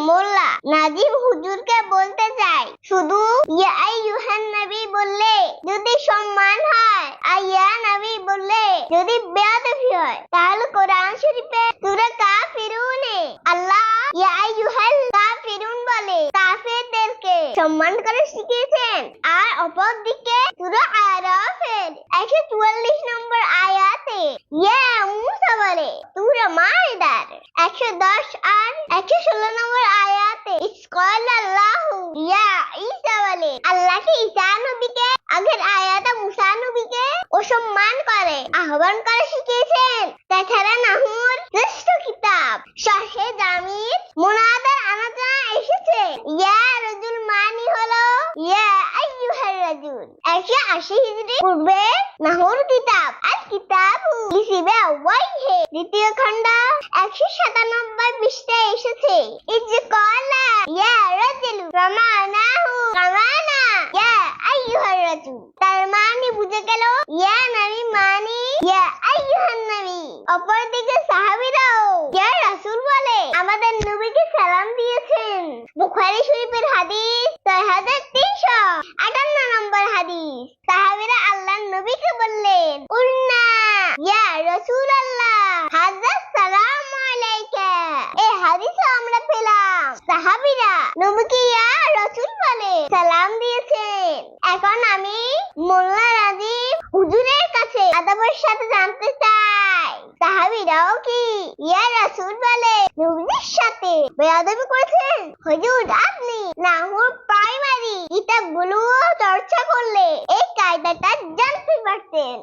মোল্লা নাজিম হুজুরকে বলতে চাই, শুধু ইয়া আইয়ুহান নবী বললে যদি সম্মান হয় আর ইয়া নবী বললে যদি বেয়াদবি হয়, তাহলে কোরআন শরীফে সূরা কাফিরুনে আল্লাহ ইয়া আইয়ুহাল কাফিরুন বলে কাফেরদেরকে সম্মান করে শিখিয়েছেন। আর অপরদিকে সূরা আরাফের 144 নম্বর আয়াতে ইয়া মূসা বলে সূরা মাইদার 110 আর 116 নম্বর আয়াতে ইসকালাল্লাহু ইয়া ঈসা বলে আল্লাহকে ঈসা নবীকে আগের আয়াতে মুসা নবীকে অসম্মান করে আহ্বান করে শিখিয়েছেন। তাছাড়া নাহুর শ্রেষ্ঠ কিতাব শাহে জামির মুনাদার আলোচনা এসেছে ইয়া রাজুল মানি হলো ইয়া আইয়ুহার রাজুল। 180 হিজরি পূর্বে নাহুর কিতাব আল কিতাবু লিসিবে ওয়াইহে দ্বিতীয় খণ্ড 197 পৃষ্ঠায় এসেছে ইজকালা ইয়া রাজুল রামানাহু কামানা ইয়া আইয়ুহার রাজুল। তার মানে বুঝে গেল ইয়া নবী মানে ইয়া আইয়ুহান নবী। অপরদিকে সাহাবীরাও ইয়া রাসূল বলে আমাদের নবীকে সালাম দিয়েছেন। বুখারী শরীফের হাদিস 6358 নম্বর হাদিস। সাহাবীরা আল্লাহর নবীকে বললেন উন্না ইয়া রাসূলুল্লাহ হাযা সালামু আলাইকা। এই হাদিসে আমরা পেলাম সাহাবীরা নবীকে ইয়া রাসূল বলে সালাম দিয়েছেন। এখন আমি মোল্লা নাজিম হুজুরের কাছে আদবের সাথে জানতে চাই, সাহাবীরাও কি ইয়া রাসূল বলে নবীর সাথে বেয়াদবি করেছেন? হুজুর আপনি নাহুর প্রাইমারি কিতাবগুলো চর্চা করলে এই কায়দাটা জানতে পারতেন।